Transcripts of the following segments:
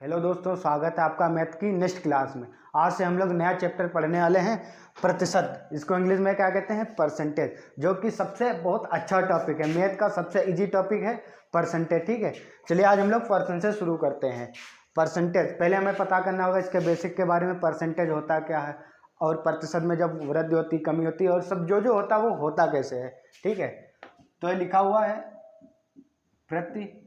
Hello दोस्तों, स्वागत है आपका मैथ की नेक्स्ट क्लास में। आज से हम लोग नया चैप्टर पढ़ने वाले हैं, प्रतिशत। इसको इंग्लिश में क्या कहते हैं? परसेंटेज, जो कि सबसे बहुत अच्छा टॉपिक है। मैथ का सबसे इजी टॉपिक है परसेंटेज। ठीक है, चलिए आज हम लोग परसेंटेज शुरू करते हैं। परसेंटेज पहले हमें पता करना होगा इसके बेसिक के बारे में। परसेंटेज होता क्या है और प्रतिशत में जब वृद्धि होती, कमी होती है और सब जो होता है वो होता कैसे है। ठीक है, तो ये लिखा हुआ है प्रतिशत।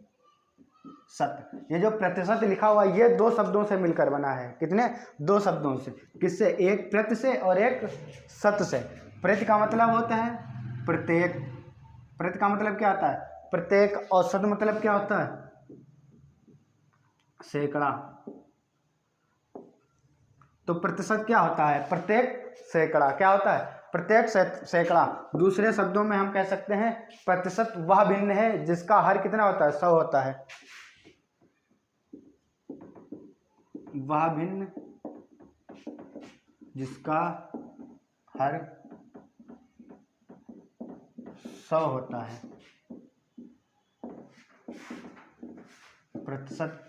ये जो प्रतिशत लिखा हुआ है ये दो शब्दों से मिलकर बना है। कितने? दो शब्दों से। किससे? एक प्रति से और एक शत से। प्रति का मतलब होता है प्रत्येक। प्रति का मतलब क्या होता है? प्रत्येक। और शत मतलब क्या होता है? सैकड़ा। तो प्रतिशत क्या होता है? प्रत्येक सैकड़ा। क्या होता है? प्रत्येक सैकड़ा। दूसरे शब्दों में हम कह सकते हैं प्रतिशत वह भिन्न है जिसका हर कितना होता है? 100 होता है। वह भिन्न जिसका हर 100 होता है, प्रतिशत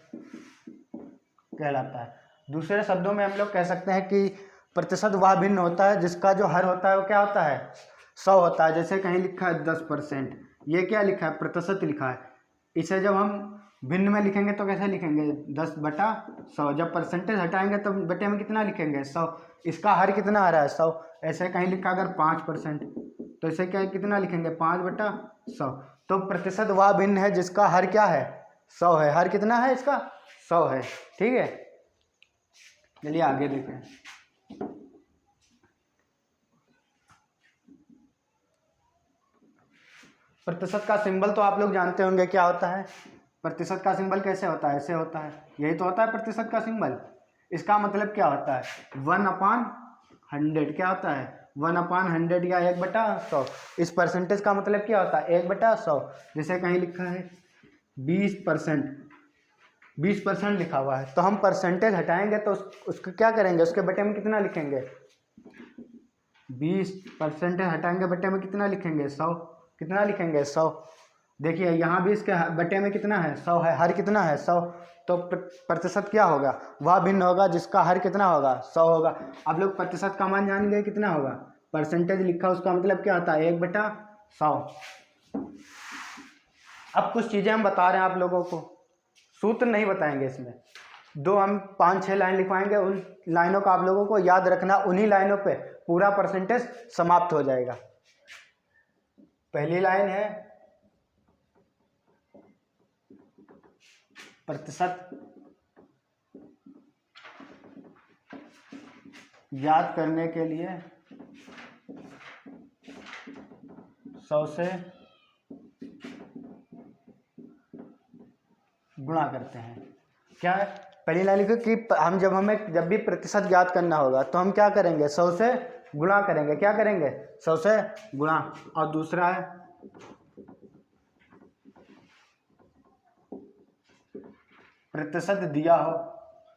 कहलाता है। दूसरे शब्दों में हम लोग कह सकते हैं कि प्रतिशत वह भिन्न होता है जिसका जो हर होता है वो क्या होता है? 100 होता है। जैसे कहीं लिखा है 10%, ये क्या लिखा है? प्रतिशत लिखा है। इसे जब हम भिन्न में लिखेंगे तो कैसे लिखेंगे? 10/100। जब परसेंटेज हटाएंगे तो बटे में कितना लिखेंगे? 100। इसका हर कितना आ रहा है? 100। ऐसे कहीं लिखा अगर 5%, तो इसे क्या कितना लिखेंगे? 5/100। तो प्रतिशत वह भिन्न है जिसका हर क्या है? 100 है। हर कितना है इसका? 100 है। ठीक है, चलिए आगे देखें। प्रतिशत का सिंबल तो आप लोग जानते होंगे क्या होता है। प्रतिशत का सिंबल कैसे होता है? ऐसे होता है। यही तो होता है प्रतिशत का सिंबल। इसका मतलब क्या होता है? 1/100। क्या होता है? 1/100 या 1/100। इस परसेंटेज का मतलब क्या होता है? 1/100। जैसे कहीं लिखा है 20%, 20% लिखा हुआ है, तो हम परसेंटेज हटाएंगे तो उसको क्या करेंगे? उसके बटे में कितना लिखेंगे? 20% हटाएंगे, बटे में कितना लिखेंगे? 100। कितना लिखेंगे? 100। देखिए यहाँ भी इसके बटे में कितना है? 100 है। हर कितना है? 100। तो प्रतिशत क्या होगा? वह भिन्न होगा जिसका हर कितना होगा? 100 होगा। आप लोग प्रतिशत का मान जान गए कितना होगा? परसेंटेज लिखा उसका मतलब क्या होता है? 1/100। अब कुछ चीज़ें हम बता रहे हैं आप लोगों को, सूत्र नहीं बताएंगे इसमें। हम 5-6 लाइन लिखवाएंगे, उन लाइनों का आप लोगों को याद रखना। उन्हीं लाइनों पे पूरा परसेंटेज समाप्त हो जाएगा। पहली लाइन है प्रतिशत याद करने के लिए 100 से गुणा करते हैं। क्या है? पहली लाइन लिखो कि हमें जब भी प्रतिशत ज्ञात करना होगा तो हम क्या करेंगे? 100 से गुणा करेंगे। क्या करेंगे? 100 से गुणा। और दूसरा है प्रतिशत दिया हो।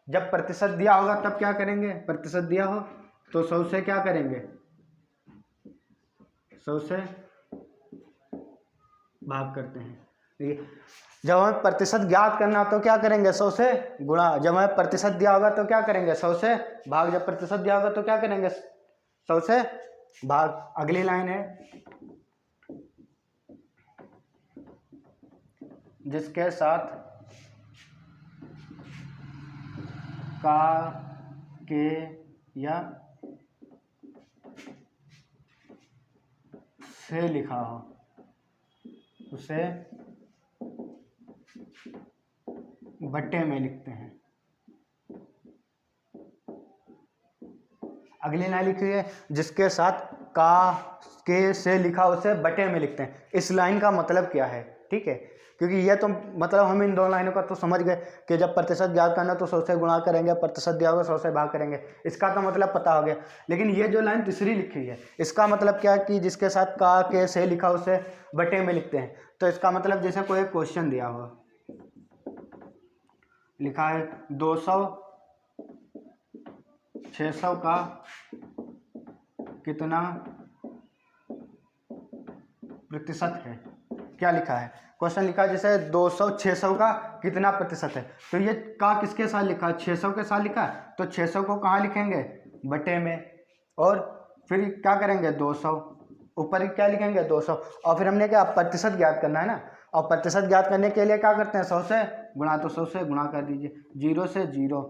जब प्रतिशत दिया होगा तब क्या करेंगे? प्रतिशत दिया हो तो 100 से क्या करेंगे? 100 से भाग करते हैं। देखिए, जब हमें प्रतिशत ज्ञात करना हो तो क्या करेंगे? 100 से गुणा। जब हमें प्रतिशत दिया होगा तो क्या करेंगे? 100 से भाग। जब प्रतिशत दिया होगा तो क्या करेंगे? 100 से भाग। अगली लाइन है जिसके साथ का, के या से लिखा हो उसे बट्टे में लिखते हैं। अगली लाइन लिखी है जिसके साथ का, के, से लिखा उसे बटे में लिखते हैं। इस लाइन का मतलब क्या है? ठीक है, क्योंकि ये तो मतलब हम इन दो लाइनों का तो समझ गए कि जब प्रतिशत ज्ञात करना तो 100 से गुणा करेंगे, प्रतिशत दिया होगा 100 से भाग करेंगे। इसका तो मतलब पता हो गया। लेकिन ये जो लाइन तीसरी लिखी है इसका मतलब क्या है? कि जिसके साथ का, के, से लिखा उसे बटे में लिखते हैं। तो इसका मतलब जैसे कोई क्वेश्चन दिया हुआ, लिखा है 200 600 का कितना प्रतिशत है। क्या लिखा है, क्वेश्चन लिखा है जैसे 200 600 का कितना प्रतिशत है, तो ये का किसके साथ लिखा है, 600 के साथ लिखा है, तो 600 को कहाँ लिखेंगे, बटे में, और फिर क्या करेंगे 200, ऊपर क्या लिखेंगे 200, और फिर हमने क्या प्रतिशत ज्ञात करना है ना, और प्रतिशत ज्ञात करने के लिए क्या करते हैं 100 से गुणा, तो 100 से गुणा कर दीजिए, 0 से 0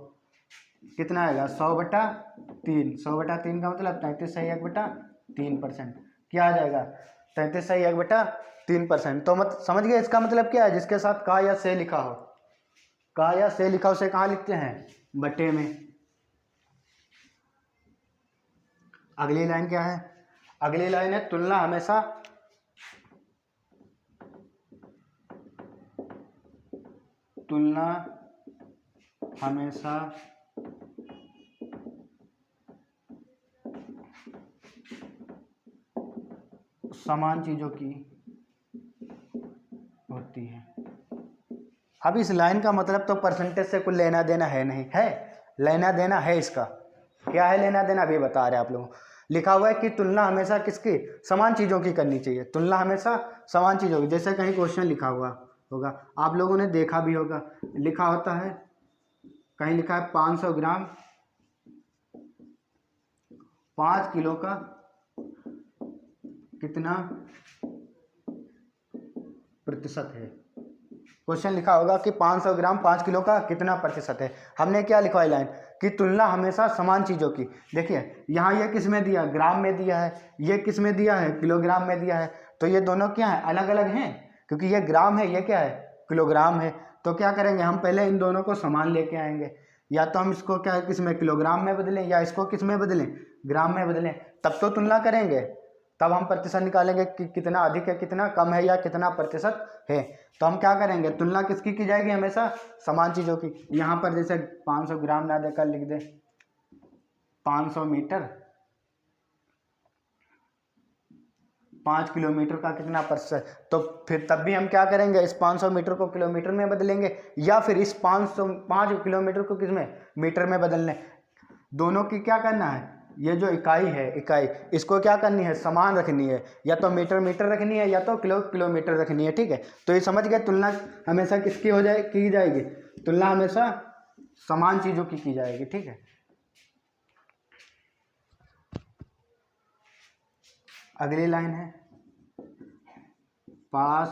कितना आएगा 100/3, 100/3 का मतलब 33/1/3%, क्या आ जाएगा 33/1/3%। तो मत समझ गए इसका मतलब क्या है, जिसके साथ का या से लिखा हो, का या से लिखा हो उसे कहाँ लिखते हैं, बटे में। अगली लाइन क्या है, अगली लाइन है तुलना हमेशा समान चीजों की होती है। अब इस लाइन का मतलब तो परसेंटेज से कुछ लेना देना है नहीं, है लेना देना है इसका, क्या है लेना देना अभी बता रहे हैं आप लोगों। लिखा हुआ है कि तुलना हमेशा किसकी, समान चीज़ों की करनी चाहिए, तुलना हमेशा समान चीज़ों की। जैसे कहीं क्वेश्चन लिखा हुआ होगा, आप लोगों ने देखा भी होगा, लिखा होता है कहीं लिखा है 500 ग्राम 5 किलो का कितना प्रतिशत है। क्वेश्चन लिखा होगा कि 500 ग्राम 5 किलो का कितना प्रतिशत है। हमने क्या लिखा है लाइन कि तुलना हमेशा समान चीज़ों की। देखिए यहाँ ये किस में दिया, ग्राम में दिया है, ये किस में दिया है, किलोग्राम में दिया है, तो ये दोनों क्या है, अलग अलग हैं, क्योंकि ये ग्राम है, ये क्या है, किलोग्राम है। तो क्या करेंगे हम, पहले इन दोनों को समान लेके आएंगे, या तो हम इसको क्या है किस में, किलोग्राम में बदलें, या इसको किस में बदलें, ग्राम में बदलें, तब तो तुलना करेंगे, तब हम प्रतिशत निकालेंगे कि कितना अधिक है, कितना कम है, या कितना प्रतिशत है। तो हम क्या करेंगे, तुलना किसकी की जाएगी, हमेशा समान चीज़ों की। यहाँ पर जैसे 500 ग्राम ना देकर लिख दे 500 मीटर, 5 किलोमीटर का कितना प्रतिशत, तो फिर तब भी हम क्या करेंगे, इस 500 मीटर को किलोमीटर में बदलेंगे, या फिर इस 5 किलोमीटर को किस में, मीटर में बदलने। दोनों की क्या करना है, ये जो इकाई है, इकाई इसको क्या करनी है, समान रखनी है, या तो मीटर मीटर रखनी है, या तो किलोमीटर रखनी है, ठीक है। तो ये समझ गए, तुलना हमेशा किसकी हो जाए, की जाएगी, तुलना हमेशा समान चीज़ों की जाएगी, ठीक है। अगली लाइन है पास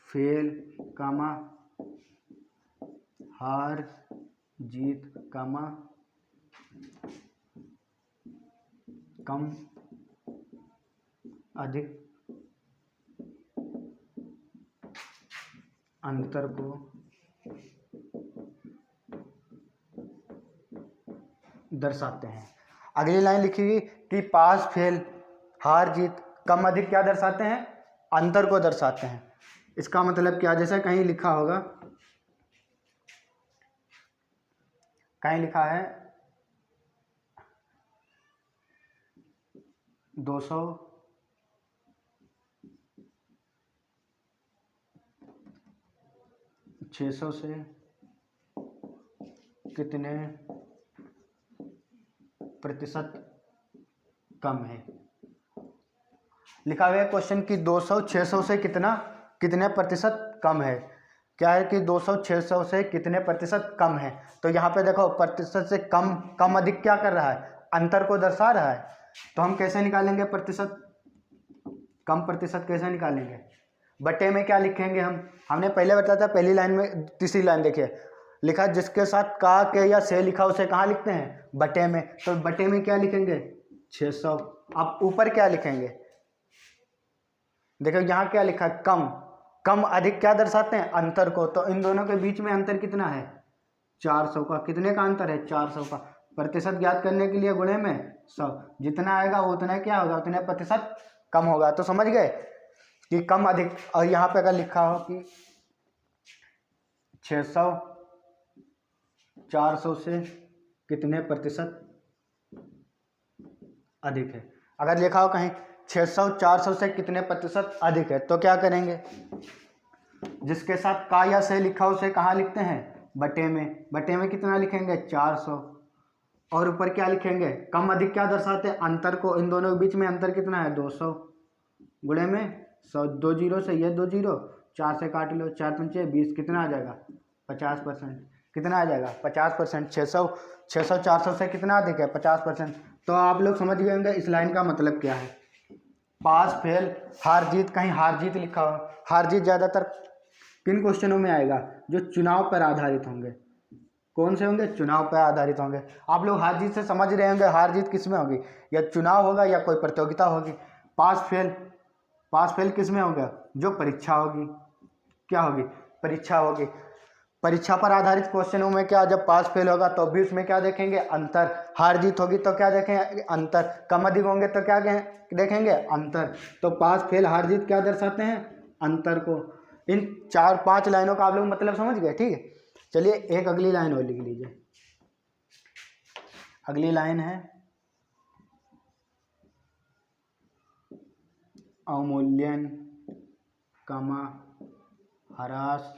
फेल कामा हार जीत कामा कम अधिक अंतर को दर्शाते हैं। अगली लाइन लिखी कि पास फेल हार जीत कम अधिक क्या दर्शाते हैं, अंतर को दर्शाते हैं। इसका मतलब क्या, जैसे कहीं लिखा होगा, कहीं लिखा है 200 600 से कितने प्रतिशत कम है। लिखा हुआ है क्वेश्चन की 200 600 से कितने प्रतिशत कम है। क्या है कि 200 600 से कितने प्रतिशत कम है। तो यहाँ पे देखो प्रतिशत से कम अधिक क्या कर रहा है, अंतर को दर्शा रहा है। तो हम कैसे निकालेंगे प्रतिशत, कम प्रतिशत कैसे निकालेंगे, बटे में क्या लिखेंगे हमने पहले बताया था, पहली लाइन में तीसरी लाइन देखिए लिखा जिसके साथ का के या से लिखा उसे कहाँ लिखते हैं, बटे में। तो बटे में क्या लिखेंगे 600। अब ऊपर क्या लिखेंगे, देखो यहाँ क्या लिखा है, कम अधिक क्या दर्शाते हैं, अंतर को। तो इन दोनों के बीच में अंतर कितना है 400 का। कितने का अंतर है 400 का। प्रतिशत ज्ञात करने के लिए गुणे में 100, जितना आएगा वो उतना क्या होगा, उतने प्रतिशत कम होगा। तो समझ गए कि कम अधिक। और यहाँ पे अगर लिखा हो कि 600 400 से कितने प्रतिशत अधिक है। अगर लिखा हो कहीं 600 400 से कितने प्रतिशत अधिक है, तो क्या करेंगे, जिसके साथ का या से लिखा हो उसे कहाँ लिखते हैं, बटे में। बटे में कितना लिखेंगे 400, और ऊपर क्या लिखेंगे, कम अधिक क्या दर्शाते हैं, अंतर को। इन दोनों के बीच में अंतर कितना है 200 गुणे में दो जीरो से ये 2 जीरो, 4 से काट लो, 4 पंचे 20, कितना आ जाएगा 50%। कितना आ जाएगा 50%। 600 400 से कितना अधिक है 50%। तो आप लोग समझ गए होंगे इस लाइन का मतलब क्या है। पास फेल हार जीत, कहीं हार जीत लिखा हो, हार जीत ज़्यादातर किन क्वेश्चनों में आएगा, जो चुनाव पर आधारित होंगे। कौन से होंगे, चुनाव पर आधारित होंगे। आप लोग हार जीत से समझ रहे होंगे, हार जीत किस में होगी, या चुनाव होगा या कोई प्रतियोगिता होगी। पास फेल किस में होगा, जो परीक्षा होगी, क्या होगी, परीक्षा होगी। परीक्षा पर आधारित क्वेश्चनों में क्या, जब पास फेल होगा तो भी उसमें क्या देखेंगे, अंतर। हार जीत होगी तो क्या देखेंगे, अंतर। कम अधिक होंगे तो क्या देखेंगे, अंतर। तो पास फेल हार जीत क्या दर्शाते हैं, अंतर को। इन 4-5 लाइनों का आप लोग मतलब समझ गए, ठीक है। चलिए एक अगली लाइन और लिख लीजिए। अगली लाइन है अवमूल्यन, ह्रास,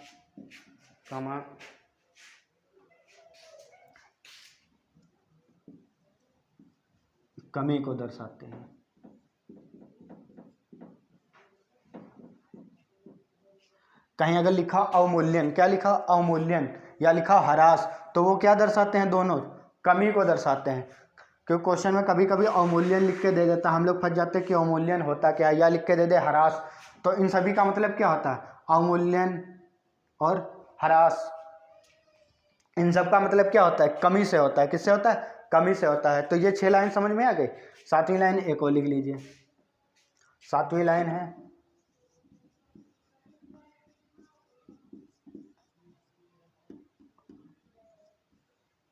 कमी को दर्शाते हैं। कहीं अगर लिखा अवमूल्यन, क्या लिखा अवमूल्यन, या लिखा ह्रास, तो वो क्या दर्शाते हैं, दोनों कमी को दर्शाते हैं। क्योंकि क्वेश्चन में कभी कभी अवमूल्यन लिख के दे देता है, हम लोग फंस जाते हैं कि अवमूल्यन होता क्या है, या लिख के दे दे ह्रास। तो इन सभी का मतलब क्या होता है, अवमूल्यन और ह्रास, इन सब का मतलब क्या होता है, कमी से होता है। किससे होता है, कमी से होता है। तो ये 6 लाइन समझ में आ गई। 7वीं लाइन एक और लिख लीजिए। 7वीं लाइन है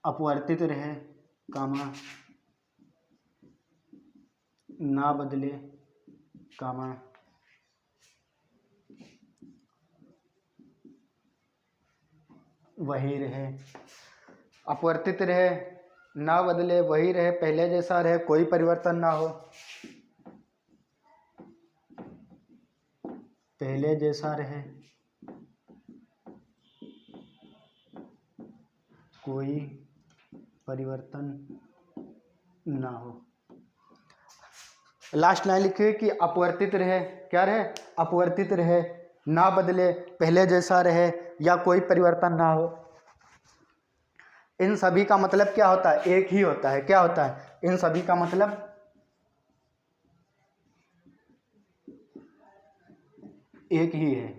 अपवर्तित रहे, ना बदले, वही रहे। अपवर्तित रहे, ना बदले, वही रहे, पहले जैसा रहे, कोई परिवर्तन ना हो। पहले जैसा रहे, कोई परिवर्तन ना हो। लास्ट लाइन लिखिए कि अपवर्तित रहे, क्या रहे, अपवर्तित रहे, ना बदले, पहले जैसा रहे, या कोई परिवर्तन ना हो। इन सभी का मतलब क्या होता है, एक ही होता है। क्या होता है, इन सभी का मतलब एक ही है।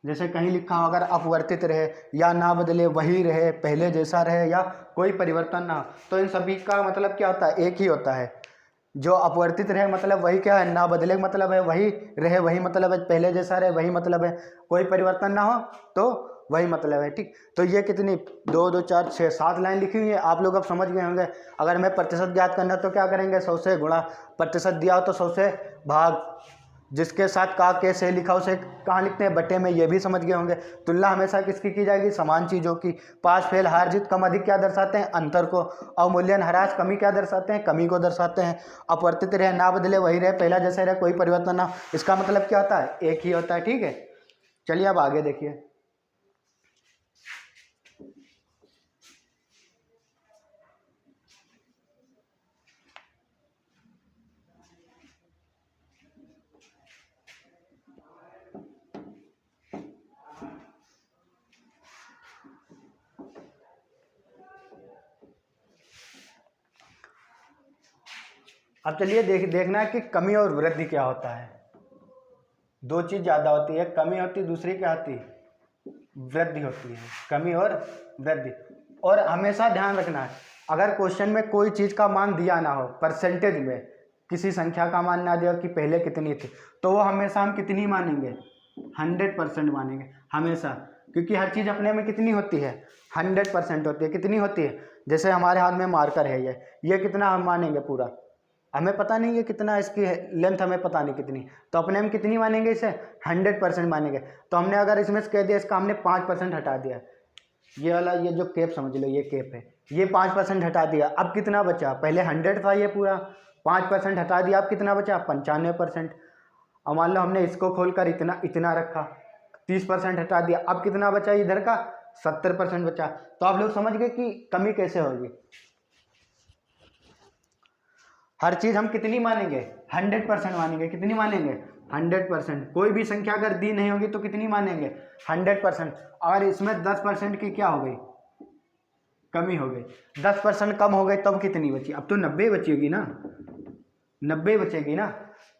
जैसे कहीं लिखा हो अगर अपवर्तित रहे, या ना बदले, वही रहे, पहले जैसा रहे, या कोई परिवर्तन ना हो, तो इन सभी का मतलब क्या होता है, एक ही होता है। जो अपवर्तित रहे मतलब वही क्या है, ना बदले मतलब है वही रहे, वही मतलब है, पहले जैसा रहे वही मतलब है, कोई परिवर्तन ना हो तो वही मतलब है, ठीक। तो ये कितनी 2 2 4 6 7 लाइन लिखी हुई है, आप लोग अब समझ गए होंगे। अगर मैं प्रतिशत ज्ञात करना तो क्या करेंगे, 100 से गुणा, प्रतिशत दिया हो तो 100 से भाग, जिसके साथ का कैसे लिखा उसे कहाँ लिखते हैं, बटे में, ये भी समझ गए होंगे। तुलना हमेशा किसकी की जाएगी, समान चीज़ों की। पास फेल हार जीत कम अधिक क्या दर्शाते हैं, अंतर को। अवमूल्यन ह्रास कमी क्या दर्शाते हैं, कमी को दर्शाते हैं। अपवर्तित रहे, ना बदले, वही रहे, पहला जैसे रहे, कोई परिवर्तन ना, इसका मतलब क्या होता है, एक ही होता है, ठीक है। चलिए अब आगे देखिए। अब चलिए देखना है कि कमी और वृद्धि क्या होता है। दो चीज़ ज़्यादा होती है, कमी होती है, दूसरी क्या होती है, वृद्धि होती है। कमी और वृद्धि। और हमेशा ध्यान रखना है, अगर क्वेश्चन में कोई चीज़ का मान दिया ना हो, परसेंटेज में किसी संख्या का मान ना दिया कि पहले कितनी थी, तो वो हमेशा हम कितनी मानेंगे, 100% मानेंगे हमेशा। क्योंकि हर चीज़ अपने में कितनी होती है, 100% होती है। कितनी होती है, जैसे हमारे हाथ में मार्कर है, ये कितना हम मानेंगे पूरा, हमें पता नहीं है कितना इसकी लेंथ, हमें पता नहीं कितनी, तो अपने हम कितनी मानेंगे इसे, 100% मानेंगे। तो हमने अगर इसमें से कह दिया इसका हमने 5% हटा दिया, ये वाला, ये जो केप समझ लो, ये केप है, ये 5% हटा दिया, अब कितना बचा, पहले 100 था ये पूरा, 5% हटा दिया, अब कितना बचा, 95%। अब मान लो हमने इसको खोलकर इतना इतना रखा, 30% हटा दिया, अब कितना बचा इधर का, 70% बचा। तो आप लोग समझ गए कि कमी कैसे होगी। हर चीज़ हम कितनी मानेंगे, 100% मानेंगे। कितनी मानेंगे, 100%। कोई भी संख्या अगर दी नहीं होगी तो कितनी मानेंगे? 100%। और इसमें 10% की क्या हो गई? कमी हो गई। 10% कम हो गई तब कितनी बची? अब तो 90 बचेगी ना, 90 बचेगी ना।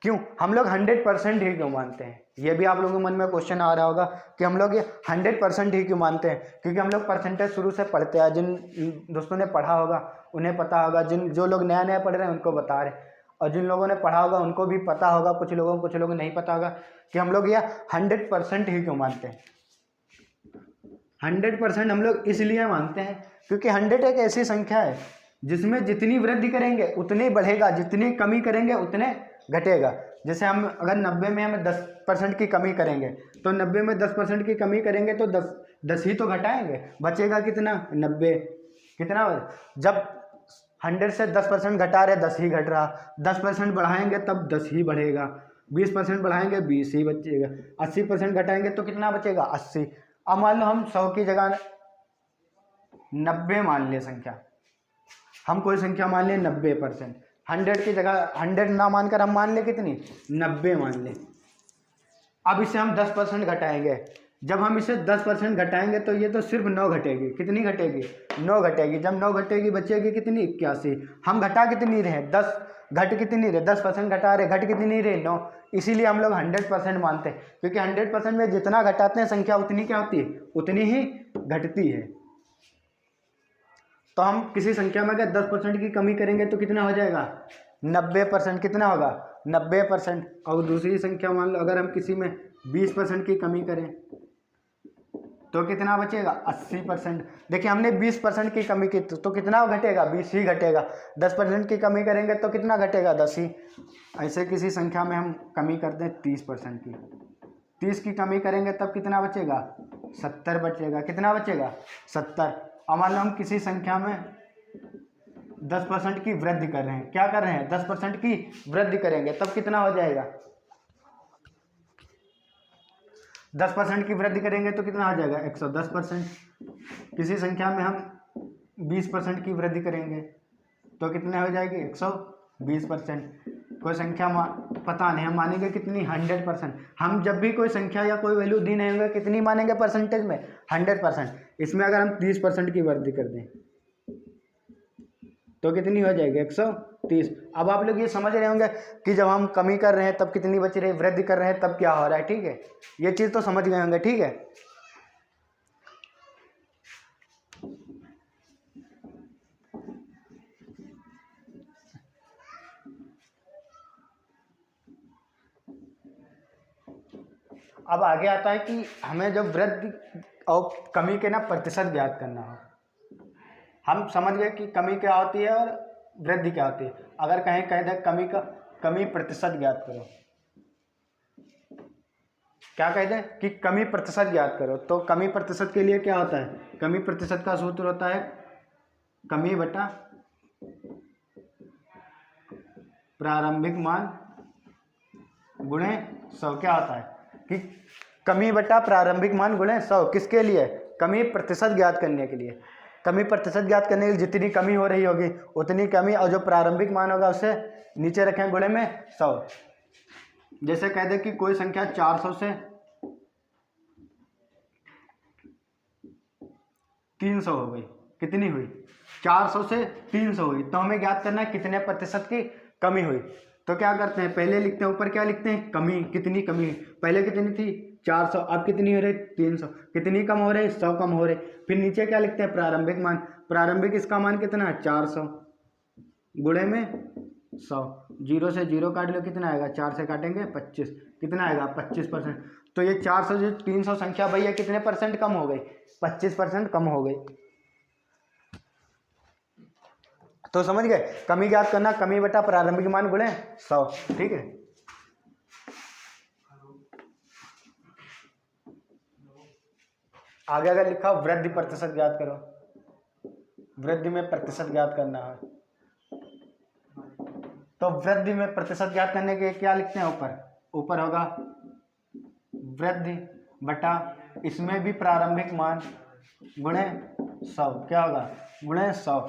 क्यों? हम लोग 100% ही क्यों मानते हैं? ये भी आप लोगों के मन में क्वेश्चन आ रहा होगा कि हम लोग ये 100% ही क्यों मानते हैं? क्योंकि हम लोग परसेंटेज शुरू से पढ़ते हैं। जिन दोस्तों ने पढ़ा होगा उन्हें पता होगा, जो लोग नया नया पढ़ रहे हैं उनको बता रहे, और जिन लोगों ने पढ़ा होगा उनको भी पता होगा, कुछ लोगों को नहीं पता होगा कि हम लोग ये 100% ही क्यों मानते हैं। 100% हम लोग इसलिए मानते हैं क्योंकि 100 एक ऐसी संख्या है जिसमें जितनी वृद्धि करेंगे उतनी बढ़ेगा, जितनी कमी करेंगे उतने घटेगा। जैसे हम अगर 90 में हम 10% की कमी करेंगे तो 90 में 10% की कमी करेंगे तो 10 ही तो घटाएंगे, बचेगा कितना? 90। कितना? जब 100 से 10% घटा रहे 10 ही घट रहा, 10% बढ़ाएंगे तब 10 ही बढ़ेगा, 20% बढ़ाएंगे 20 ही बचेगा, 80% घटाएंगे तो कितना बचेगा? 80। अब मान लो हम 100 की जगह 90 मान ले संख्या, हम कोई संख्या मान लें 90%, 100 की जगह 100 ना मानकर हम मान ले कितनी? 90 मान ले। अब इसे हम 10% घटाएंगे, जब हम इसे 10% घटाएंगे तो ये तो सिर्फ 9 घटेगी। कितनी घटेगी? 9 घटेगी। जब 9 घटेगी बचेगी कितनी? 81। हम घटा कितनी रहे? 10। घट कितनी रहे? 10% घटा रहे, घट कितनी रहे? 9। इसीलिए हम लोग 100% मानते हैं, क्योंकि 100% में जितना घटाते हैं संख्या उतनी क्या होती है? उतनी ही घटती है। तो हम किसी संख्या में अगर 10% की कमी करेंगे तो कितना हो जाएगा? 90%। कितना होगा? 90%। और दूसरी संख्या मान लो अगर हम किसी में 20% की कमी करें तो कितना बचेगा? 80%। देखिए हमने 20% की कमी की तो कितना घटेगा? 20 ही घटेगा। 10% की कमी करेंगे तो कितना घटेगा? 10 ही। ऐसे किसी संख्या में हम कमी करते हैं 30% की, 30 की कमी करेंगे तब कितना बचेगा? 70 बचेगा। कितना बचेगा? 70। अब मान लो हम किसी संख्या में 10% की वृद्धि कर रहे हैं, क्या कर रहे हैं? 10% की वृद्धि करेंगे तब कितना हो जाएगा? 10% की वृद्धि करेंगे तो कितना हो जाएगा? 110%। किसी संख्या में हम 20% की वृद्धि करेंगे तो कितने हो जाएगी? 120%। कोई संख्या पता नहीं, हम मानेंगे कितनी? 100%। हम जब भी कोई संख्या या कोई वैल्यू दी नहीं होगा कितनी मानेंगे परसेंटेज में? 100%। इसमें अगर हम 30% की वृद्धि कर दें तो कितनी हो जाएगी? 130। अब आप लोग ये समझ रहे होंगे कि जब हम कमी कर रहे हैं तब कितनी बच रही है, वृद्धि कर रहे हैं तब क्या हो रहा है। ठीक है, ये चीज़ तो समझ गए होंगे। ठीक है, अब आगे आता है कि हमें जब वृद्धि और कमी के ना प्रतिशत ज्ञात करना हो। हम समझ गए कि कमी क्या होती है और वृद्धि क्या होती है। अगर कहीं कह दे कमी प्रतिशत ज्ञात करो, क्या कह दे कि कमी प्रतिशत ज्ञात करो, तो कमी प्रतिशत के लिए क्या होता है? कमी प्रतिशत का सूत्र होता है कमी बटा प्रारंभिक मान गुणे 100। क्या होता है कि कमी बटा प्रारंभिक मान गुणे 100। किसके लिए? कमी प्रतिशत ज्ञात करने के लिए। कमी प्रतिशत ज्ञात करने के लिए जितनी कमी हो रही होगी उतनी कमी, और जो प्रारंभिक मान होगा उसे नीचे रखें गुणे में 100। जैसे कह दे कि कोई संख्या 400 से 300 हो गई। कितनी हुई? 400 से 300 हुई। तो हमें ज्ञात करना है कितने प्रतिशत की कमी हुई। तो क्या करते हैं? पहले लिखते हैं, ऊपर क्या लिखते हैं? कमी। कितनी कमी? पहले कितनी थी? 400। अब कितनी हो रही? 300। कितनी कम हो रही? 100 कम हो रही। फिर नीचे क्या लिखते हैं? प्रारंभिक मान। प्रारंभिक इसका मान कितना है? 400 गुणे में 100। 0 से 0 काट लो, कितना आएगा? 4 से काटेंगे 25। कितना आएगा? 25%। तो ये 400 से 300 संख्या भैया कितने परसेंट कम हो गई? 25% कम हो गई। तो समझ गए? कमी ज्ञात करना कमी बटा प्रारंभिक मान गुणे 100। ठीक है, आगे अगर लिखा वृद्धि प्रतिशत ज्ञात करो, वृद्धि में प्रतिशत ज्ञात करना है तो वृद्धि में प्रतिशत ज्ञात करने के क्या लिखते हैं? ऊपर होगा वृद्धि बटा, इसमें भी प्रारंभिक मान गुणे 100। क्या होगा? गुणे 100।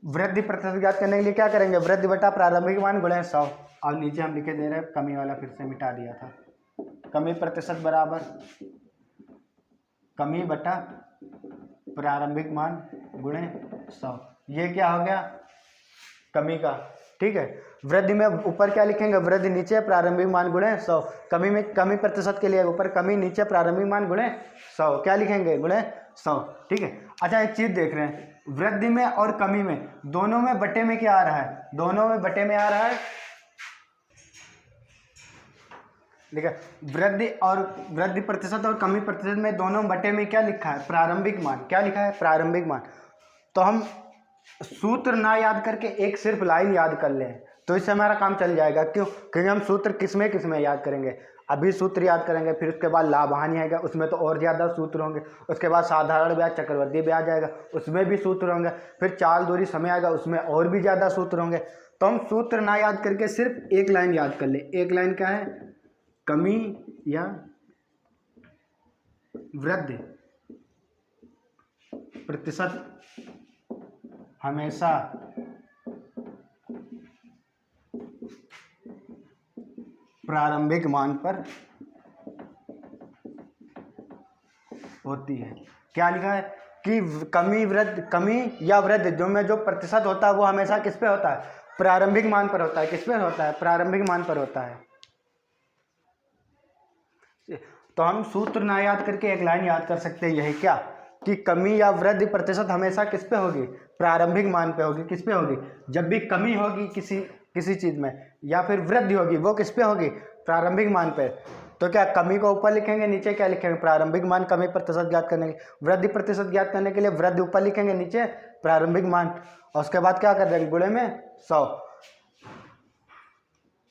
वृद्धि प्रतिशत ज्ञात करने के लिए क्या करेंगे? वृद्धि बटा प्रारंभिक मान गुणे 100। और नीचे हम लिखे दे रहे हैं कमी वाला, फिर से मिटा दिया था। कमी प्रतिशत बराबर कमी बटा प्रारंभिक मान गुणे 100। ये क्या हो गया, कमी का, ठीक है। वृद्धि में ऊपर क्या लिखेंगे, वृद्धि नीचे प्रारंभिक मान गुणे 100। कमी में कमी प्रतिशत के लिए ऊपर कमी, नीचे प्रारंभिक मान गुणे 100, क्या लिखेंगे, गुणे 100, ठीक है। अच्छा एक चीज देख रहे हैं, वृद्धि में और कमी में दोनों में बटे में क्या आ रहा है, दोनों में बटे में आ रहा है, ठीक है। वृद्धि प्रतिशत और कमी प्रतिशत में दोनों बटे में क्या लिखा है, प्रारंभिक मान, क्या लिखा है, प्रारंभिक मान। तो हम सूत्र ना याद करके एक सिर्फ लाइन याद कर लें तो इससे हमारा काम चल जाएगा। क्यों, क्योंकि हम सूत्र किसमें याद करेंगे, अभी सूत्र याद करेंगे, फिर उसके बाद लाभ हानि आएगा, उसमें तो और ज़्यादा सूत्र होंगे। उसके बाद साधारण ब्याज, चक्रवृद्धि ब्याज आएगा, उसमें भी सूत्र होंगे। फिर चाल दूरी समय आएगा, उसमें और भी ज़्यादा सूत्र होंगे। तो हम सूत्र ना याद करके सिर्फ एक लाइन याद कर ले। एक लाइन क्या है, कमी या वृद्धि प्रतिशत हमेशा प्रारंभिक मान पर होती है। क्या लिखा है कि कमी या वृद्धि जो में जो प्रतिशत होता है वो हमेशा किस पे होता है, प्रारंभिक मान पर होता है। किस पे होता है, प्रारंभिक मान पर होता है। तो हम सूत्र ना याद करके एक लाइन याद कर सकते हैं, यही क्या, कि कमी या वृद्धि प्रतिशत हमेशा किस पे होगी, प्रारंभिक मान पे होगी। किस पे होगी, जब भी कमी होगी किसी चीज में या फिर वृद्धि होगी वो किस पे होगी, प्रारंभिक मान पे। तो क्या कमी को ऊपर लिखेंगे, नीचे क्या लिखेंगे, प्रारंभिक मान। कमी प्रतिशत ज्ञात करने के लिए, वृद्धि प्रतिशत ज्ञात करने के लिए वृद्धि ऊपर लिखेंगे, नीचे प्रारंभिक मान, और उसके बाद क्या कर देंगे, गुणे में 100।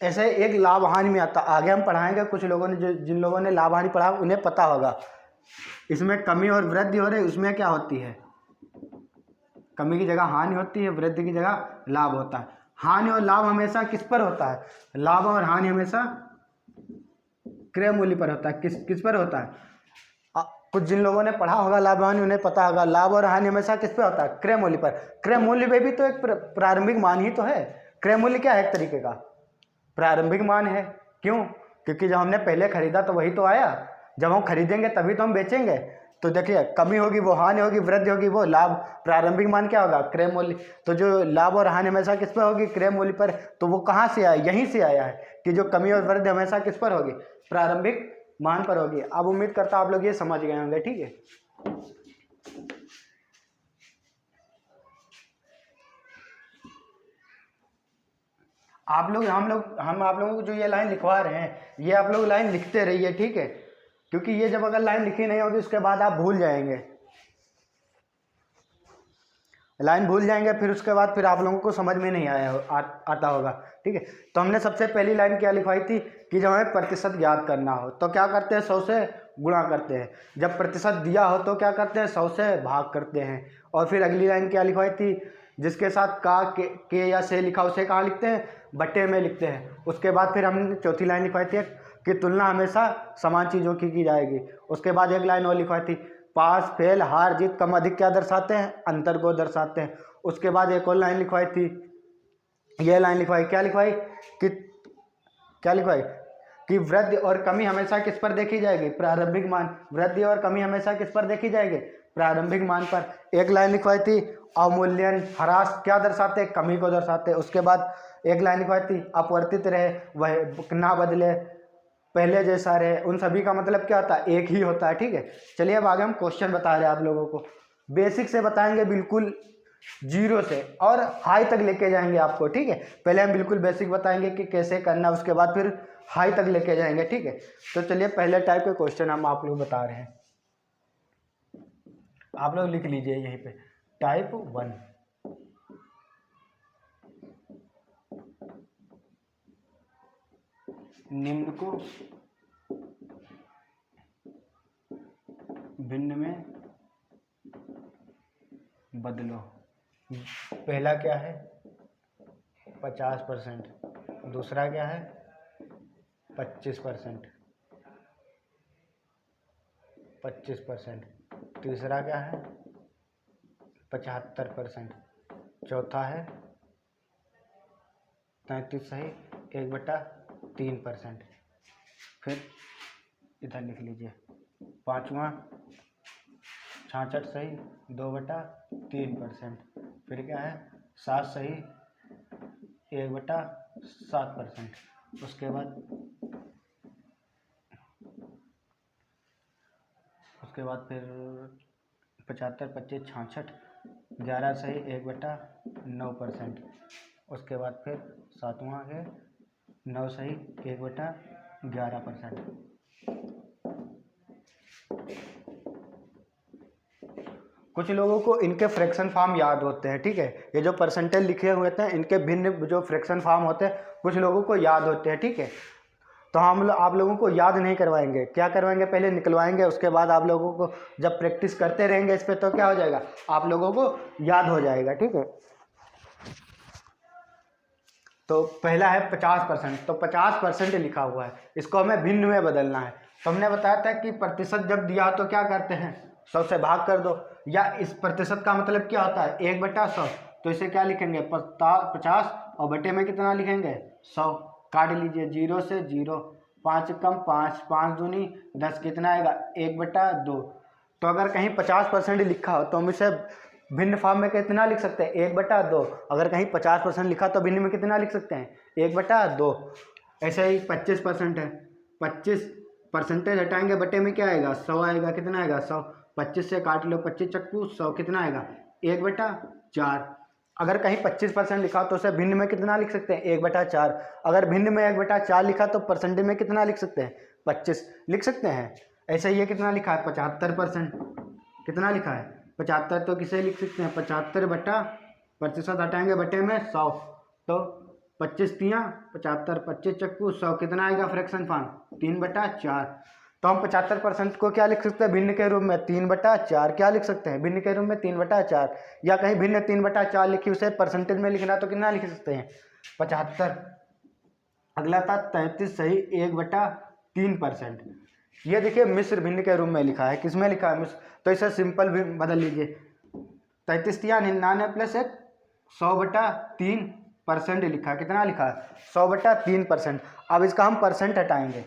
ऐसे एक लाभ हानि में आता, आगे हम पढ़ाएंगे, कुछ लोगों ने जिन लोगों ने लाभ हानि पढ़ा उन्हें पता होगा। इसमें कमी और वृद्धि हो रही, उसमें क्या होती है, कमी की जगह हानि होती है, वृद्धि की जगह लाभ होता है। हानि और लाभ हमेशा किस पर होता है, लाभ और हानि हमेशा क्रय मूल्य पर होता है। किस पर होता है, कुछ जिन लोगों ने पढ़ा होगा लाभ हानि उन्हें पता होगा, लाभ और हानि हमेशा किस पे होता है, क्रय मूल्य पर। क्रय मूल्य में भी तो एक प्रारंभिक मान ही तो है। क्रय मूल्य क्या है, एक तरीके का प्रारंभिक मान है। क्यों, क्योंकि जब हमने पहले खरीदा तो वही तो आया, जब हम खरीदेंगे तभी तो हम बेचेंगे। तो देखिए कमी होगी वो हानि होगी, वृद्धि होगी वो लाभ, प्रारंभिक मान क्या होगा, क्रय मूल्य। तो जो लाभ और हानि हमेशा किस पर होगी, क्रय मूल्य पर। तो वो कहाँ से आया, यहीं से आया है कि जो कमी और वृद्धि हमेशा किस पर होगी, प्रारंभिक मान पर होगी। अब उम्मीद करता आप लोग ये समझ गए होंगे, ठीक है। हम आप लोगों को जो ये लाइन लिखवा रहे हैं, ये आप लोग लाइन लिखते रहिए, ठीक है। क्योंकि ये जब अगर लाइन लिखी नहीं होगी उसके बाद आप भूल जाएंगे, लाइन भूल जाएंगे, फिर उसके बाद फिर आप लोगों को समझ में नहीं आता होगा, ठीक है। तो हमने सबसे पहली लाइन क्या लिखवाई थी कि जब हमें प्रतिशत ज्ञात करना हो तो क्या करते हैं, 100 से गुणा करते हैं। जब प्रतिशत दिया हो तो क्या करते हैं, 100 से भाग करते हैं। और फिर अगली लाइन क्या लिखवाई थी, जिसके साथ का के या से लिखा उसे कहाँ लिखते हैं, बटे में लिखते हैं। उसके बाद फिर हमने चौथी लाइन लिखवाई थी कि तुलना हमेशा समान चीज़ों की जाएगी। उसके बाद एक लाइन और लिखवाई थी, पास फेल हार जीत कम अधिक क्या दर्शाते हैं, अंतर को दर्शाते हैं। उसके बाद एक और लाइन लिखवाई थी, ये लाइन लिखवाई, क्या लिखवाई कि वृद्धि और कमी हमेशा किस पर देखी जाएगी, प्रारंभिक मान। वृद्धि और कमी हमेशा किस पर देखी जाएगी, प्रारंभिक मान पर। एक लाइन लिखवाई थी, अवमूल्यन ह्रास क्या दर्शाते, कमी को दर्शाते। उसके बाद एक लाइन लिखवाई थी, अपवर्तित रहे वह ना बदले, पहले जैसा रहे। उन सभी का मतलब क्या होता है, एक ही होता है, ठीक है। चलिए अब आगे हम क्वेश्चन बता रहे हैं आप लोगों को, बेसिक से बताएंगे, बिल्कुल जीरो से और हाई तक लेके जाएंगे आपको, ठीक है। पहले हम बिल्कुल बेसिक बताएंगे कि कैसे करना, उसके बाद फिर हाई तक लेके जाएंगे, ठीक है। तो चलिए पहले टाइप के क्वेश्चन हम आप लोग बता रहे हैं, आप लोग लिख लीजिए यहीं पे, टाइप 1। निम्न को भिन्न में बदलो। पहला क्या है, 50%, दूसरा क्या है 25%, तीसरा क्या है 75%, चौथा है 33 सही 1/3%। फिर इधर लिख लीजिए 5वां 66 सही 2/3%। फिर क्या है 7 सही 1/7%। उसके बाद फिर 75 25 66 11 सही 1/9%। उसके बाद फिर 7वां है 9 सही 1/11%। कुछ लोगों को इनके फ्रैक्शन फॉर्म याद होते हैं, ठीक है। ये जो परसेंटेज लिखे हुए थे इनके भिन्न जो फ्रैक्शन फॉर्म होते हैं कुछ लोगों को याद होते हैं, ठीक है। तो हम आप लोगों को याद नहीं करवाएंगे, क्या करवाएंगे पहले निकलवाएंगे, उसके बाद आप लोगों को जब प्रैक्टिस करते रहेंगे इस पर तो क्या हो जाएगा आप लोगों को याद हो जाएगा, ठीक है। तो पहला है 50%। तो 50% लिखा हुआ है, इसको हमें भिन्न में बदलना है। तो हमने बताया था कि प्रतिशत जब दिया तो क्या करते हैं 100 से भाग कर दो, या इस प्रतिशत का मतलब क्या होता है 1/100। तो इसे क्या लिखेंगे 50 और बटे में कितना लिखेंगे 100। काट लीजिए 0 से 0, 5 कम 5, 5 दूनी 10, कितना आएगा 1/2। तो अगर कहीं 50% लिखा हो तो हम इसे भिन्न फॉर्म में कितना लिख सकते हैं 1/2। अगर कहीं 50% लिखा तो भिन्न में कितना लिख सकते हैं 1/2। ऐसे ही 25% है, 25% हटाएंगे बटे में क्या आएगा 100 आएगा, कितना आएगा 100। 25 से काट लो 25 चक्कू 100, कितना आएगा 1/4। अगर कहीं 25% लिखा तो उसे भिन्न में कितना लिख सकते हैं 1/4। अगर भिन्न में 1/4 लिखा तो परसेंटेज में कितना लिख सकते हैं 25 लिख सकते हैं। ऐसे ही ये कितना लिखा है 75%, कितना लिखा है 75। तो किसे लिख सकते हैं 75 बटा प्रतिशत हटाएंगे बटे में 100, तो 25 तियाँ 75, 25 चक्कू 100, कितना आएगा फ्रैक्शन फॉर्म 3/4। तो हम 75% को क्या लिख सकते हैं भिन्न के रूप में 3/4। क्या लिख सकते हैं भिन्न के रूप में 3/4, या कहीं भिन्न 3/4 लिखी उसे परसेंटेज में लिखना तो कितना लिख सकते हैं 75। अगला था 33 सही 1/3%। ये देखिए मिश्र भिन्न के रूप में लिखा है, किसमें लिखा है मिश्र, तो इसे सिंपल भी बदल लीजिए 33 या 99 प्लस 1 100/3% लिखा है, कितना लिखा है 100/3%। अब इसका हम परसेंट हटाएंगे,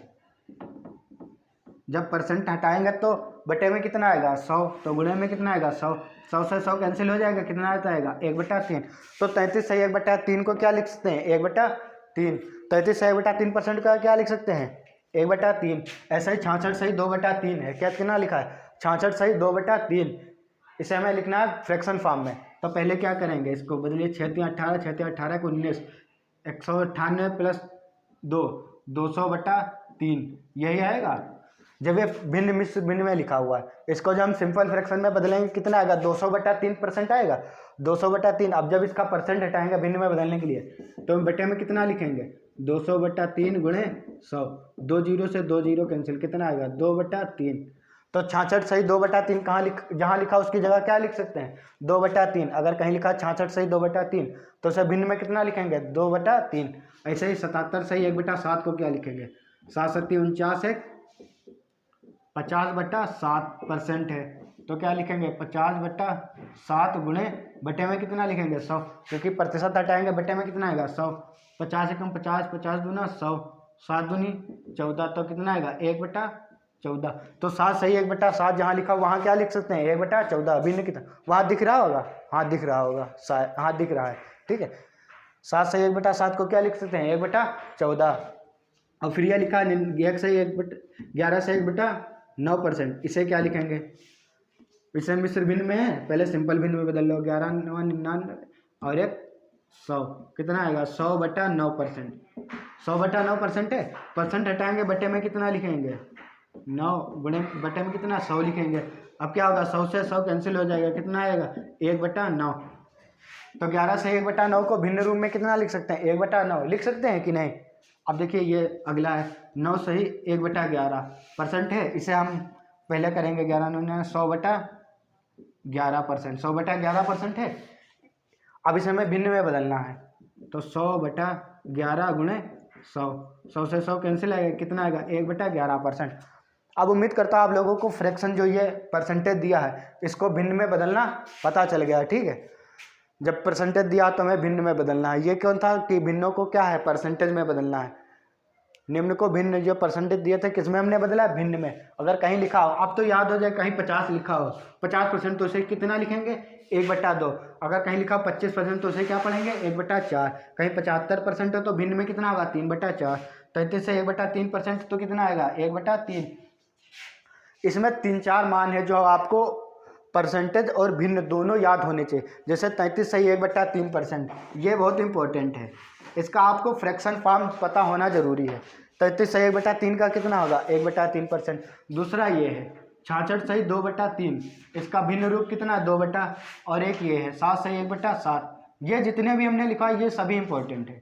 जब परसेंट हटाएंगे तो बटे में कितना आएगा 100, तो गुणे में कितना आएगा 100, 100 से 100 कैंसिल हो जाएगा, कितना आता आएगा 1/3। तो 33 सही 1/3 को क्या लिख सकते हैं 1/3। 33 सही 1/3% का क्या लिख सकते हैं 1/3। ऐसा ही 66 सही 2/3 है, क्या कितना लिखा है 66 सही 2/3। इसे हमें लिखना है फ्रैक्शन फॉर्म में। तो पहले क्या करेंगे इसको बदलिए 6 3 18, 6 3 18 को 19, 198 प्लस 2 200/3 यही आएगा। जब ये भिन्न मिश्र भिन्न में लिखा हुआ है इसको जब हम सिंपल फ्रैक्शन में बदलेंगे कितना आएगा 200/3% आएगा 200/3। अब जब इसका परसेंट हटाएंगे भिन्न में बदलने के लिए तो हम बटे में कितना लिखेंगे 200/3 गुणे 100, 2 जीरो से 2 जीरो कैंसिल, कितना आएगा 2/3। तो 66 सही 2/3 कहाँ जहाँ लिखा उसकी जगह क्या लिख सकते हैं 2/3। अगर कहीं लिखा 66 सही 2/3 तो उसे भिन्न में कितना लिखेंगे 2/3। ऐसे ही 77 सही 1/7 को क्या लिखेंगे 7 7 49 है 50/7% है, तो क्या लिखेंगे 50/7 गुणे बटे में कितना लिखेंगे 100, क्योंकि प्रतिशत हटाएंगे बटे में कितना आएगा 100। 50 एकम 50, 50 दूना 100, 7 दूनी 14, तो कितना आएगा 1/14। तो 7 सही 1/7 जहाँ लिखा वहाँ क्या लिख सकते हैं 1/14। भिन्न कितना वहाँ दिख रहा होगा, हाँ दिख रहा होगा, हाँ दिख रहा है, ठीक है। 7 सही 1/7 को क्या लिख सकते हैं 1/14। और फिर यह लिखा 1 सही 11 से 1/9%, इसे क्या लिखेंगे, इसे मिश्र भिन्न में है पहले सिंपल भिन्न में बदल लो 11 9 99 और 1 100, कितना आएगा 100/9%। 100/9% है, परसेंट हटाएंगे बटे में कितना लिखेंगे 9 गुणे बटे में कितना 100 लिखेंगे। अब क्या होगा 100 से 100 कैंसिल हो जाएगा, कितना आएगा 1/9। तो 11 से 1/9 को भिन्न रूप में कितना लिख सकते हैं 1/9 लिख सकते हैं कि नहीं। अब देखिए ये अगला है 9 सही 1/11% है, इसे हम पहले करेंगे 11 9 100/11%, 100/11% है। अब इसे हमें भिन्न में बदलना है तो 100/11 गुणे 100, 100 से 100 कैंसिल आएगा, कितना आएगा 1/11%। अब उम्मीद करता हूँ आप लोगों को फ्रैक्शन जो ये परसेंटेज दिया है इसको भिन्न में बदलना पता चल गया, ठीक है। जब परसेंटेज दिया तो हमें भिन्न में बदलना है। ये कौन था कि भिन्नों को क्या है परसेंटेज में बदलना है। निम्न को भिन्न, जो परसेंटेज दिए थे किसमें हमने बदला है, भिन्न में। अगर कहीं लिखा हो, अब तो याद हो जाए, कहीं 50 लिखा हो 50% तो उसे कितना लिखेंगे 1/2। अगर कहीं लिखा हो 25% तो उसे क्या पढ़ेंगे 1/4। कहीं 75% हो तो भिन्न में कितना होगा 3/4। 33 से 1/3% तो कितना आएगा 1/3। इसमें 3-4 मान है जो आपको परसेंटेज और भिन्न दोनों याद होने चाहिए। जैसे 33 सही 1/3%, ये बहुत इंपॉर्टेंट है। इसका आपको फ्रैक्शन फॉर्म पता होना जरूरी है। 33 सही 1/3 का कितना होगा 1/3%। दूसरा ये है 66 सही 2/3, इसका भिन्न रूप कितना 2 और एक ये है 7 सही 1/7। ये जितने भी हमने लिखा ये सभी इंपॉर्टेंट है,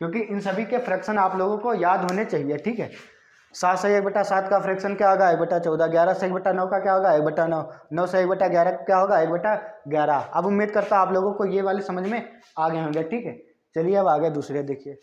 क्योंकि इन सभी के फ्रैक्शन आप लोगों को याद होने चाहिए। ठीक है, 7 से 1/7 का फ्रैक्शन क्या होगा 1/14। 11 से 1/9 का क्या होगा 1/9। 9 से 1/11 क्या होगा 1/11। अब उम्मीद करता हूँ आप लोगों को ये वाले समझ में आ गए होंगे। ठीक है, चलिए अब आगे दूसरे देखिए।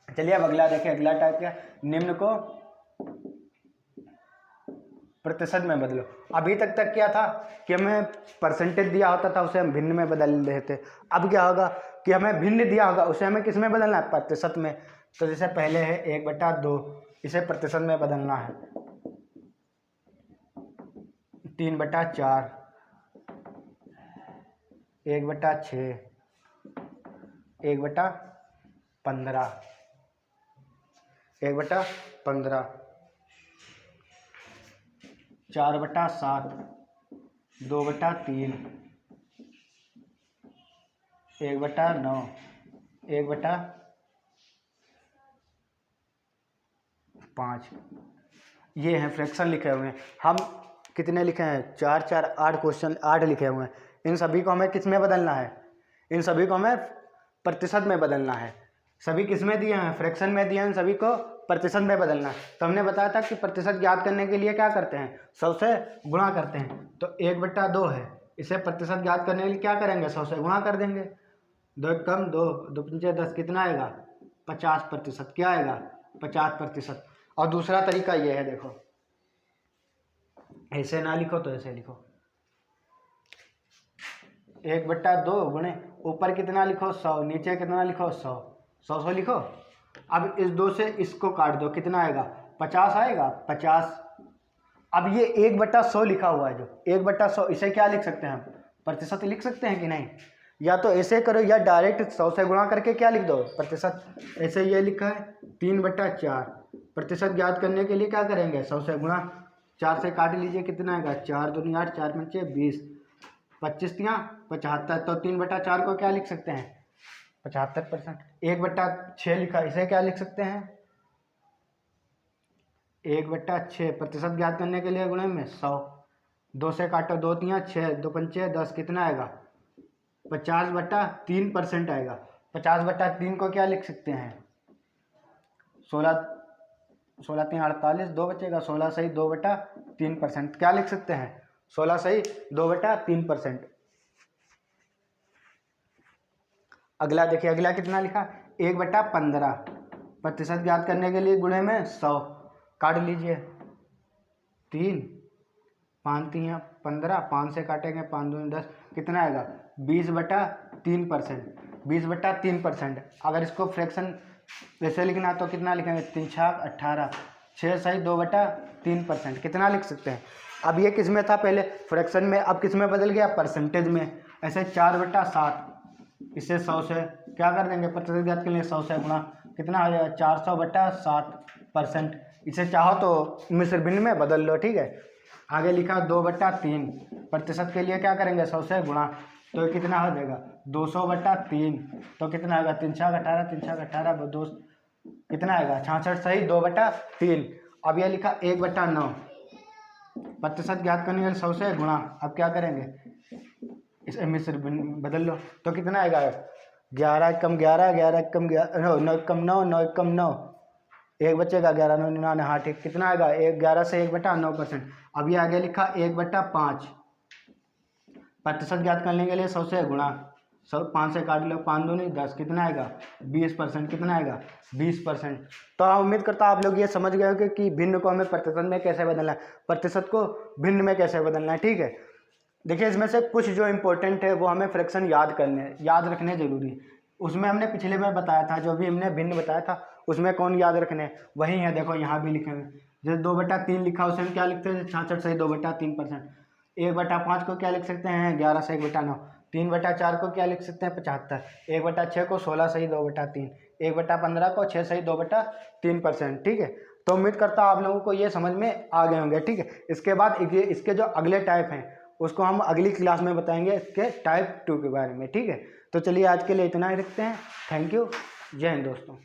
चलिए अब अगला देखिए। अगला टाइप क्या, निम्न को प्रतिशत में बदलो। अभी तक क्या था कि हमें परसेंटेज दिया होता था उसे हम भिन्न में बदल रहे थे। अब क्या होगा कि हमें भिन्न दिया होगा उसे हमें किस में बदलना है प्रतिशत में। तो जैसे पहले है 1/2, इसे प्रतिशत में बदलना है 3/4, 1/6, 1/15, 1/15, 4/7, 2/3, 1/9, 1/5। ये हैं फ्रैक्शन लिखे हुए हैं। हम कितने लिखे हैं 4 4 8 क्वेश्चन 8 लिखे हुए हैं। इन सभी को हमें किस में बदलना है, इन सभी को हमें प्रतिशत में बदलना है। सभी किस में दिए हैं फ्रैक्शन में दिए हैं, इन सभी को प्रतिशत में बदलना है। तो हमने बताया था कि प्रतिशत ज्ञात करने के लिए क्या करते हैं 100 से गुणा करते हैं। तो 1/2 है, इसे प्रतिशत ज्ञात करने के लिए क्या करेंगे 100 से गुणा कर देंगे। 2 कम 2, 2 पंचे 10, कितना आएगा 50%। क्या आएगा 50%। और दूसरा तरीका ये है, देखो ऐसे ना लिखो तो ऐसे लिखो 1/2 गुणे ऊपर कितना लिखो 100, नीचे कितना लिखो 100, 100 लिखो। अब इस 2 से इसको काट दो, कितना आएगा 50 आएगा 50। अब ये 1/100 लिखा हुआ है, जो 1/100 इसे क्या लिख सकते हैं हम प्रतिशत लिख सकते हैं कि नहीं। या तो ऐसे करो या डायरेक्ट 100 से गुणा करके क्या लिख दो प्रतिशत। ऐसे ये लिखा है 3/4। प्रतिशत ज्ञात करने के लिए क्या करेंगे 100 से गुणा, 4 से काट लीजिए, कितना आएगा 4 दूनी 8, 4 पंचे 20, 25 तियाँ 75। तो 3/4 को क्या लिख सकते हैं 75%। 1/6 लिखा, इसे क्या लिख सकते हैं 1/6। प्रतिशत ज्ञात करने के लिए गुणे में 100, 2 से काटो 2 तियाँ 6, 2 पंचे 10, कितना आएगा 50/3% आएगा। 50/3 को क्या लिख सकते हैं 16, 16 3 48, 2 बचेगा 16 सही 2/3%। क्या लिख सकते हैं 16 सही 2/3%। अगला देखिए, अगला कितना लिखा 1/15। प्रतिशत ज्ञात करने के लिए गुणे में 100, काट लीजिए 3, 5 3 15, 5 से काटेंगे 5 2 10, कितना आएगा 20/3%। 20/3%। अगर इसको फ्रैक्शन वैसे लिखना तो कितना लिखेंगे 3 6 18, 6 सही 2/3%। कितना लिख सकते हैं। अब ये किस में था पहले फ्रैक्शन में, अब किस में बदल गया परसेंटेज में। ऐसे 4/7, इसे 100 से क्या कर देंगे प्रतिशत ज्ञात के लिए 100 से गुणा, कितना आ जाएगा 400/7%। इसे चाहो तो मिश्र भिन्न में बदल लो। ठीक है, आगे लिखा 2/3। प्रतिशत के लिए क्या करेंगे 100 से गुणा, तो कितना हो जाएगा 200/3। तो कितना आएगा 3 6 18, 3 6 18 2, कितना आएगा 66 सही 2/3। अब यह लिखा 1/9। प्रतिशत ज्ञात करने के लिए 100 से गुणा, अब क्या करेंगे इसे मिश्र बदल लो। तो कितना आएगा 11 कम 11, 11 कम 9, 9 कम 9, 9 कम 9, एक बच्चे का 11×9 हाँ ठीक, कितना आएगा 11 से 1/9%। अब ये आगे लिखा 1/5। प्रतिशत ज्ञात करने के लिए 100 से गुणा, 5 से काट लो, 5 दूनी 10, कितना आएगा 20%, कितना आएगा 20%। तो उम्मीद करता हूँ आप लोग ये समझ गए होंगे कि भिन्न को हमें प्रतिशत में कैसे बदलना है, प्रतिशत को भिन्न में कैसे बदलना है। ठीक है, देखिए इसमें से कुछ जो इंपॉर्टेंट है वो हमें फ्रैक्शन याद रखने जरूरी है। उसमें हमने पिछले में बताया था, जो भी हमने भिन्न बताया था उसमें कौन याद रखने वही है। देखो यहाँ भी लिखे हुए, जैसे 2/3 लिखा उसे हम क्या लिखते हैं 66 से 2/3%। 1/5 को क्या लिख सकते हैं 11 से 1/9। 3/4 को क्या लिख सकते हैं 75। 1/6 को 16 से 2/3। 1/15 को 6 से 2/3%। ठीक है, तो उम्मीद करता हूँ आप लोगों को ये समझ में आ गए होंगे। ठीक है, इसके बाद इसके जो अगले टाइप हैं उसको हम अगली क्लास में बताएंगे, इसके टाइप 2 के बारे में। ठीक है, तो चलिए आज के लिए इतना ही रखते हैं। थैंक यू, जय हिंद दोस्तों।